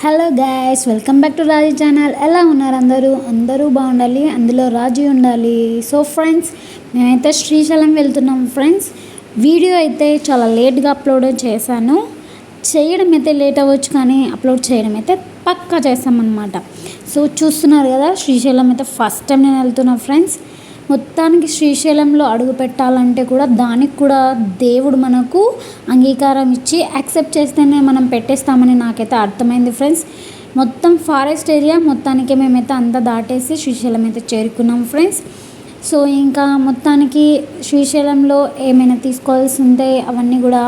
Hello guys, welcome back to Raji channel. ఎలా ఉన్నారు అందరూ బాగుండాలి, అందులో రాజీ ఉండాలి. సో ఫ్రెండ్స్, మేమైతే శ్రీశైలం వెళ్తున్నాం ఫ్రెండ్స్. వీడియో అయితే చాలా లేట్గా అప్లోడ్ చేశాను. చేయడం అయితే లేట్ అవ్వచ్చు, కానీ అప్లోడ్ చేయడం అయితే పక్కా చేస్తామన్నమాట. సో చూస్తున్నారు కదా, శ్రీశైలం అయితే ఫస్ట్ టైం నేను వెళ్తున్నాను ఫ్రెండ్స్. మొత్తానికి శ్రీశైలంలో అడుగు పెట్టాలంటే కూడా దానికి కూడా దేవుడు మనకు అంగీకారం ఇచ్చి యాక్సెప్ట్ చేస్తేనే మనం పెట్టేస్తామని నాకైతే అర్థమైంది ఫ్రెండ్స్. మొత్తం ఫారెస్ట్ ఏరియా మొత్తానికి మేమైతే అంతా దాటేసి శ్రీశైలం అయితే చేరుకున్నాం ఫ్రెండ్స్. సో ఇంకా మొత్తానికి శ్రీశైలంలో ఏమైనా తీసుకోవాల్సి ఉంటే అవన్నీ కూడా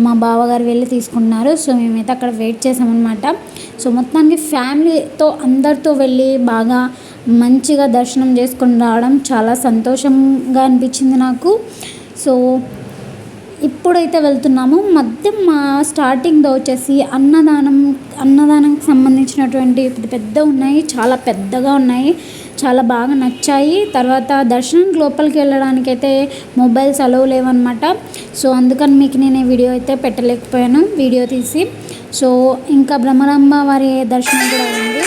మా బావగారు వెళ్ళి తీసుకున్నారు. సో మేమైతే అక్కడ వెయిట్ చేసామన్నమాట. సో మొత్తానికి ఫ్యామిలీతో అందరితో వెళ్ళి బాగా మంచిగా దర్శనం చేసుకొని రావడం చాలా సంతోషంగా అనిపించింది నాకు. సో ఇప్పుడైతే వెళ్తున్నాము. మా స్టార్టింగ్లో వచ్చేసి అన్నదానంకి సంబంధించినటువంటి పెద్ద ఉన్నాయి, చాలా పెద్దగా ఉన్నాయి, చాలా బాగా నచ్చాయి. తర్వాత దర్శనానికి లోపలికి వెళ్ళడానికి అయితే మొబైల్స్ అలౌ లేవన్నమాట. సో అందుకని మీకు నేను వీడియో అయితే పెట్టలేకపోయాను, వీడియో తీసి. సో ఇంకా బ్రహ్మరాంబ వారి దర్శనం కూడా అయింది.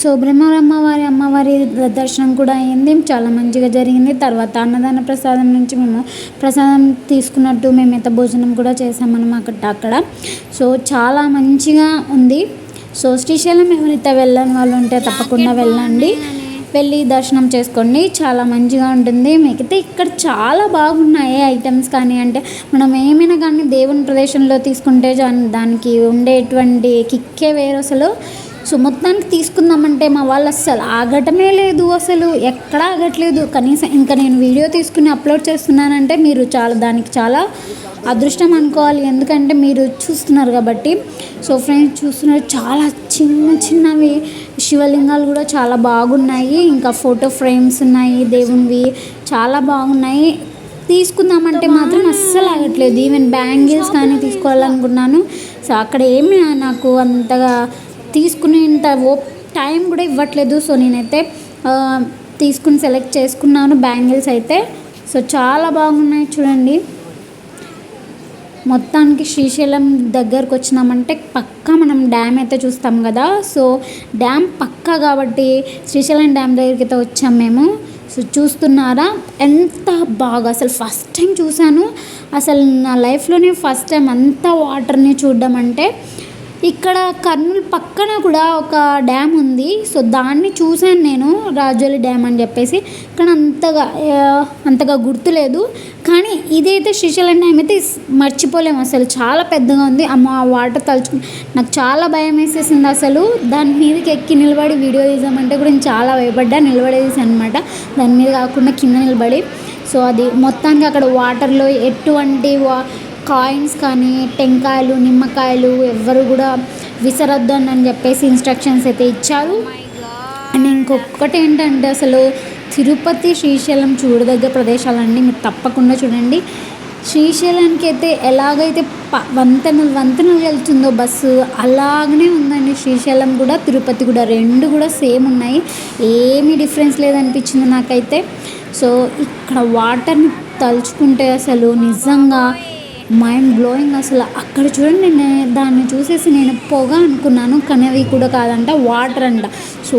సో బ్రహ్మరాంబ వారి అమ్మవారి దర్శనం కూడా అయింది, చాలా మంచిగా జరిగింది. తర్వాత అన్నదాన ప్రసాదం నుంచి మేము ప్రసాదం తీసుకున్నట్టు మేమైతే భోజనం కూడా చేసామన్నమాట అక్కడ. సో చాలా మంచిగా ఉంది. సో శ్రీశైలం ఎవరైతే వెళ్ళని వాళ్ళు ఉంటే తప్పకుండా వెళ్ళండి, వెళ్ళి దర్శనం చేసుకోండి, చాలా మంచిగా ఉంటుంది. మీకైతే ఇక్కడ చాలా బాగున్నాయి ఐటమ్స్. కానీ అంటే మనం ఏమైనా కానీ దేవుని ప్రదేశంలో తీసుకుంటే దానికి ఉండేటువంటి కిక్కే వేరు అసలు. సో మొత్తానికి తీసుకుందామంటే మా వాళ్ళు అస్సలు ఆగటమే లేదు, అసలు ఎక్కడా ఆగట్లేదు. కనీసం ఇంకా నేను వీడియో తీసుకుని అప్లోడ్ చేస్తున్నానంటే మీరు దానికి చాలా అదృష్టం అనుకోవాలి, ఎందుకంటే మీరు చూస్తున్నారు కాబట్టి. సో ఫ్రెండ్స్ చూస్తున్నారు, చాలా చిన్నవి శివలింగాలు కూడా చాలా బాగున్నాయి. ఇంకా ఫోటో ఫ్రేమ్స్ ఉన్నాయి దేవునివి, చాలా బాగున్నాయి. తీసుకుందామంటే మాత్రం అస్సలు ఆగట్లేదు. ఈవెన్ బ్యాంగిల్స్ కానీ తీసుకోవాలనుకున్నాను. సో అక్కడ ఏమి నాకు అంతగా తీసుకునేంత టైం కూడా ఇవ్వట్లేదు. సో నేనైతే తీసుకుని సెలెక్ట్ చేసుకున్నాను బ్యాంగిల్స్ అయితే. సో చాలా బాగున్నాయి చూడండి. మొత్తానికి శ్రీశైలం దగ్గరకు వచ్చినామంటే పక్కా మనం డ్యామ్ అయితే చూస్తాం కదా. సో డ్యామ్ పక్కా కాబట్టి శ్రీశైలం డ్యామ్ దగ్గరికి అయితే వచ్చాం మేము. సో చూస్తున్నారా ఎంత బాగా, అసలు ఫస్ట్ టైం చూశాను. అసలు నా లైఫ్లోనే ఫస్ట్ టైం అంత వాటర్ని చూడడం. అంటే ఇక్కడ కర్నూలు పక్కన కూడా ఒక డ్యామ్ ఉంది. సో దాన్ని చూశాను నేను, రాజోలి డ్యామ్ అని చెప్పేసి. కానీ అంతగా గుర్తులేదు. కానీ ఇదైతే శ్రీశైలం డ్యామ్ అయితే మర్చిపోలేము అసలు, చాలా పెద్దగా ఉంది. ఆ వాటర్ తలుచుకుని నాకు చాలా భయం వేసేసింది అసలు. దాని మీదకి ఎక్కి నిలబడి వీడియో తీసామంటే కూడా నేను చాలా భయపడ్డా, నిలబడేసి అనమాట దాని మీద కాకుండా కింద నిలబడి. సో అది మొత్తానికి అక్కడ వాటర్లో ఎటువంటి కాయిన్స్ కానీ టెంకాయలు నిమ్మకాయలు ఎవ్వరు కూడా విసరద్దు అని చెప్పేసి ఇన్స్ట్రక్షన్స్ అయితే ఇచ్చారు. అండ్ ఇంకొకటి ఏంటంటే అసలు తిరుపతి శ్రీశైలం చూడదగ్గ ప్రదేశాలన్నీ మీరు తప్పకుండా చూడండి. శ్రీశైలానికి అయితే ఎలాగైతే వంతెనలు వెళ్తుందో బస్సు, అలాగనే ఉందండి శ్రీశైలం కూడా తిరుపతి కూడా, రెండు కూడా సేమ్ ఉన్నాయి, ఏమీ డిఫరెన్స్ లేదనిపించింది నాకైతే. సో ఇక్కడ వాటర్ని తలుచుకుంటే అసలు నిజంగా మైండ్ బ్లోయింగ్ అసలు. అక్కడ చూడండి, దాన్ని చూసేసి నేను పొగ అనుకున్నాను, కానీ అవి కూడా కాదంట, వాటర్ అంట. సో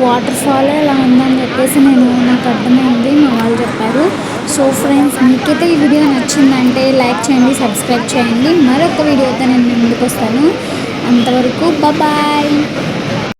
వాటర్ ఫాల్ ఎలా ఉందని చెప్పేసి నాకు అర్థమైంది, మా వాళ్ళు చెప్పారు. సో ఫ్రెండ్స్, మీకైతే ఈ వీడియో నచ్చిందంటే లైక్ చేయండి, సబ్స్క్రైబ్ చేయండి. మరొక వీడియోతో నేను ముందుకు వస్తాను. అంతవరకు బాయ్.